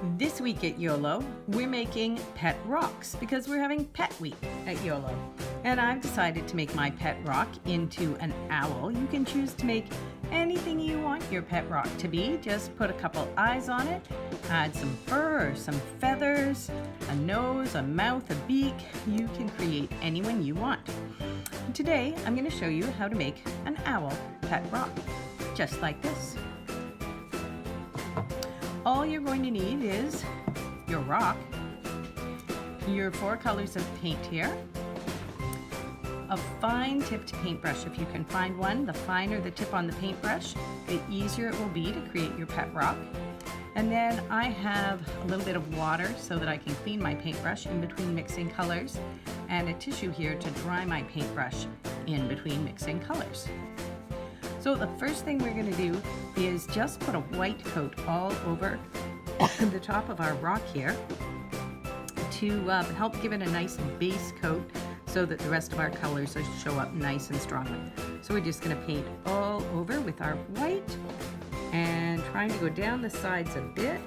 This week at YOLO, we're making pet rocks because we're having Pet Week at YOLO. And I've decided to make my pet rock into an owl. You can choose to make anything you want your pet rock to be. Just put a couple eyes on it, add some fur or some feathers, a nose, a mouth, a beak. You can create any one you want. Today, I'm going to show you how to make an owl pet rock, just like this. All you're going to need is your rock, your 4 colors of paint here, a fine tipped paintbrush. If you can find one, the finer the tip on the paintbrush, the easier it will be to create your pet rock. And then I have a little bit of water so that I can clean my paintbrush in between mixing colors, and a tissue here to dry my paintbrush in between mixing colors. So the first thing we're going to do is just put a white coat all over the top of our rock here to help give it a nice base coat so that the rest of our colors will show up nice and strongly. So we're just going to paint all over with our white and trying to go down the sides a bit.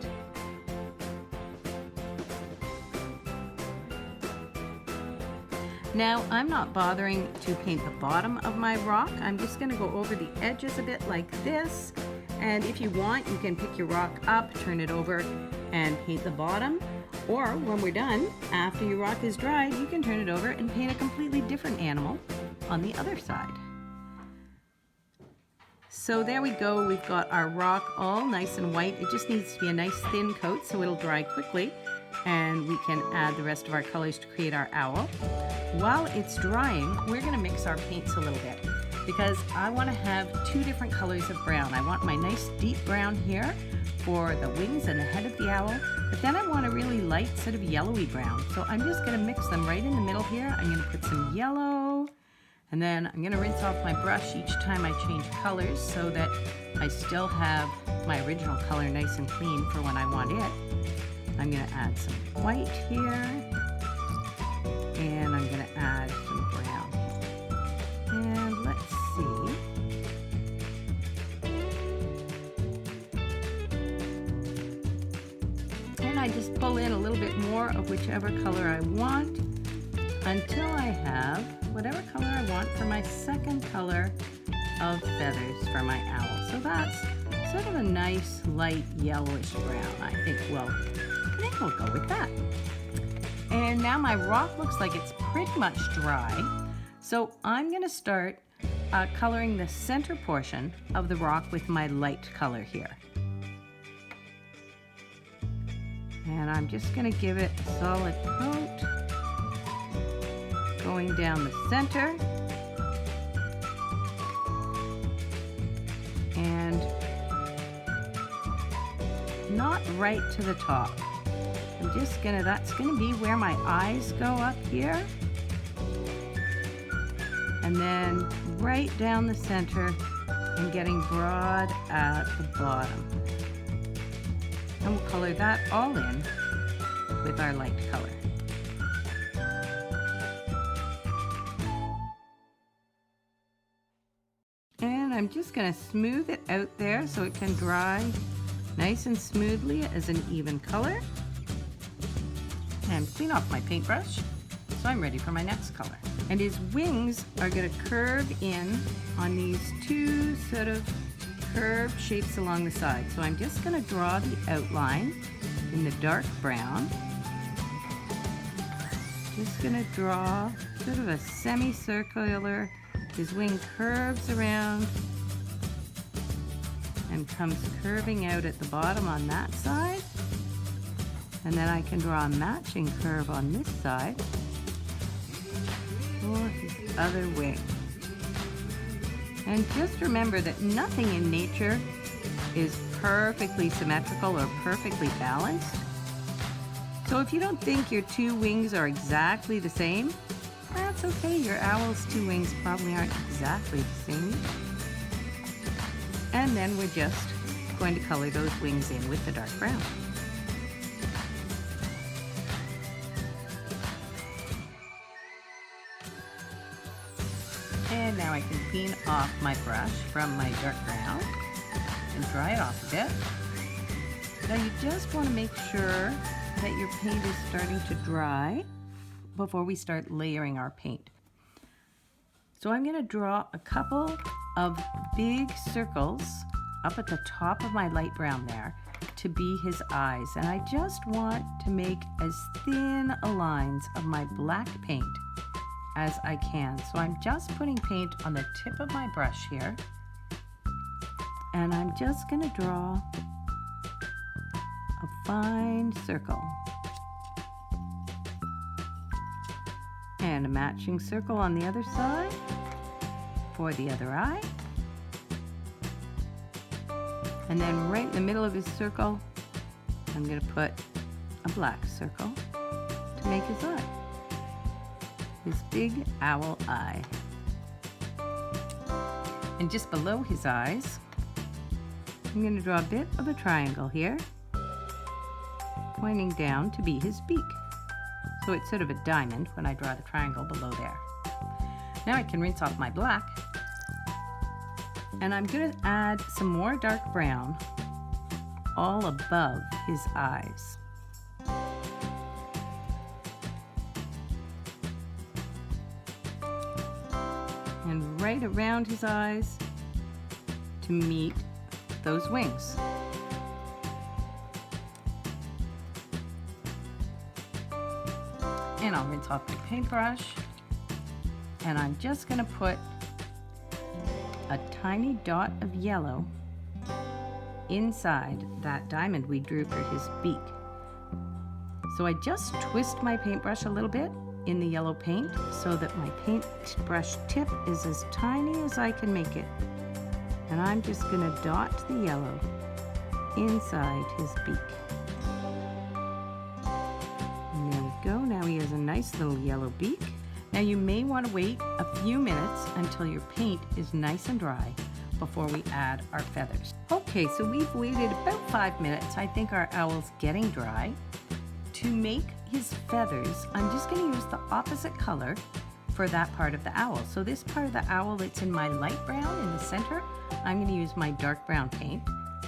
Now, I'm not bothering to paint the bottom of my rock. I'm just going to go over the edges a bit like this. And if you want, you can pick your rock up, turn it over, and paint the bottom. Or when we're done, after your rock is dried, you can turn it over and paint a completely different animal on the other side. So there we go. We've got our rock all nice and white. It just needs to be a nice thin coat so it'll dry quickly. And we can add the rest of our colors to create our owl. While it's drying, we're going to mix our paints a little bit because I want to have 2 different colors of brown. I want my nice deep brown here for the wings and the head of the owl, but then I want a really light sort of yellowy brown. So I'm just going to mix them right in the middle here. I'm going to put some yellow, and then I'm going to rinse off my brush each time I change colors so that I still have my original color nice and clean for when I want it. I'm going to add some white here, and I'm going to add some brown. And let's see. And I just pull in a little bit more of whichever color I want until I have whatever color I want for my second color of feathers for my owl. So that's sort of a nice light yellowish brown. I think we'll go with that. And now my rock looks like it's pretty much dry. So I'm going to start coloring the center portion of the rock with my light color here. And I'm just going to give it a solid coat going down the center. And not right to the top. I'm just that's gonna be where my eyes go up here. And then right down the center and getting broad at the bottom. And we'll color that all in with our light color. And I'm just gonna smooth it out there so it can dry nice and smoothly as an even color. And clean off my paintbrush so I'm ready for my next color. And his wings are going to curve in on these 2 sort of curved shapes along the side. So I'm just going to draw the outline in the dark brown. Just going to draw sort of a semicircular. His wing curves around and comes curving out at the bottom on that side. And then I can draw a matching curve on this side for his other wing. And just remember that nothing in nature is perfectly symmetrical or perfectly balanced. So if you don't think your 2 wings are exactly the same, that's okay. Your owl's 2 wings probably aren't exactly the same. And then we're just going to color those wings in with the dark brown. And now I can clean off my brush from my dark brown and dry it off a bit. Now you just want to make sure that your paint is starting to dry before we start layering our paint. So I'm going to draw a couple of big circles up at the top of my light brown there to be his eyes. And I just want to make as thin a lines of my black paint as I can. So I'm just putting paint on the tip of my brush here. And I'm just going to draw a fine circle. And a matching circle on the other side for the other eye. And then right in the middle of his circle, I'm going to put a black circle to make his eye. His big owl eye. And just below his eyes, I'm going to draw a bit of a triangle here, pointing down to be his beak. So it's sort of a diamond when I draw the triangle below there. Now I can rinse off my black. And I'm going to add some more dark brown all above his eyes. And right around his eyes to meet those wings. And I'll rinse off my paintbrush. And I'm just going to put a tiny dot of yellow inside that diamond we drew for his beak. So I just twist my paintbrush a little bit in the yellow paint so that my paintbrush tip is as tiny as I can make it. And I'm just going to dot the yellow inside his beak. And there we go. Now he has a nice little yellow beak. Now you may want to wait a few minutes until your paint is nice and dry before we add our feathers. Okay, so we've waited about 5 minutes. I think our owl's getting dry. To make his feathers, I'm just going to use the opposite color for that part of the owl. So this part of the owl that's in my light brown in the center, I'm going to use my dark brown paint.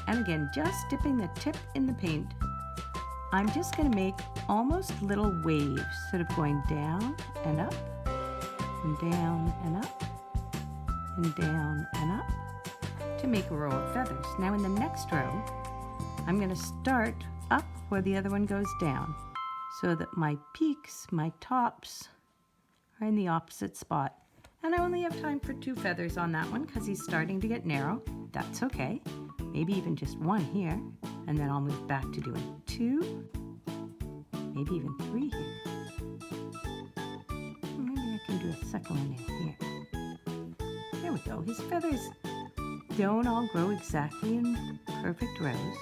And again, just dipping the tip in the paint, I'm just going to make almost little waves, sort of going down and up, and down and up, and down and up, to make a row of feathers. Now in the next row, I'm going to start up where the other one goes down, so that my peaks, my tops, are in the opposite spot. And I only have time for 2 feathers on that one because he's starting to get narrow. That's okay. Maybe even just 1 here, and then I'll move back to doing 2, maybe even 3 here. Maybe I can do a second one in here. There we go. His feathers don't all grow exactly in perfect rows.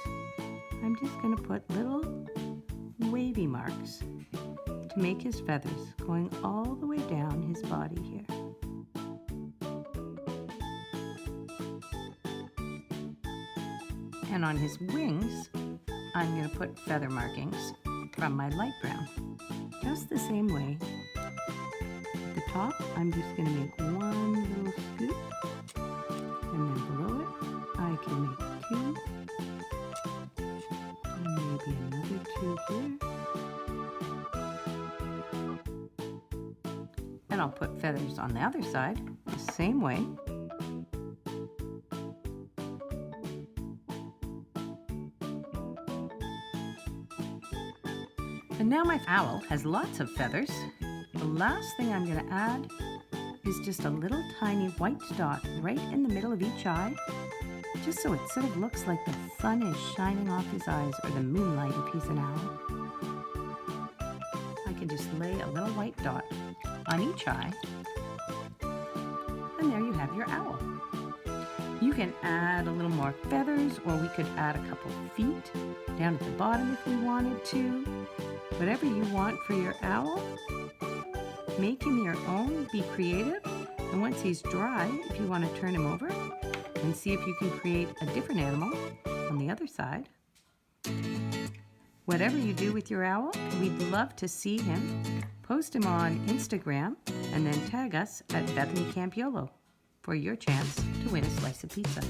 I'm just going to put little wavy marks to make his feathers going all the way down his body here. And on his wings, I'm going to put feather markings from my light brown. Just the same way. At the top, I'm just going to make 1 little scoop. And then below it, I can make 2. And maybe another 2 here. And I'll put feathers on the other side, the same way. And now my owl has lots of feathers. The last thing I'm going to add is just a little tiny white dot right in the middle of each eye, just so it sort of looks like the sun is shining off his eyes, or the moonlight if he's an owl. I can just lay a little white dot on each eye, and there you have your owl. You can add a little more feathers, or we could add a couple feet down at the bottom if we wanted to. Whatever you want for your owl, make him your own, be creative, and once he's dry, if you want to turn him over and see if you can create a different animal on the other side. Whatever you do with your owl, we'd love to see him. Post him on Instagram and then tag us at Bethany Campiolo for your chance to win a slice of pizza.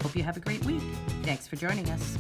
Hope you have a great week. Thanks for joining us.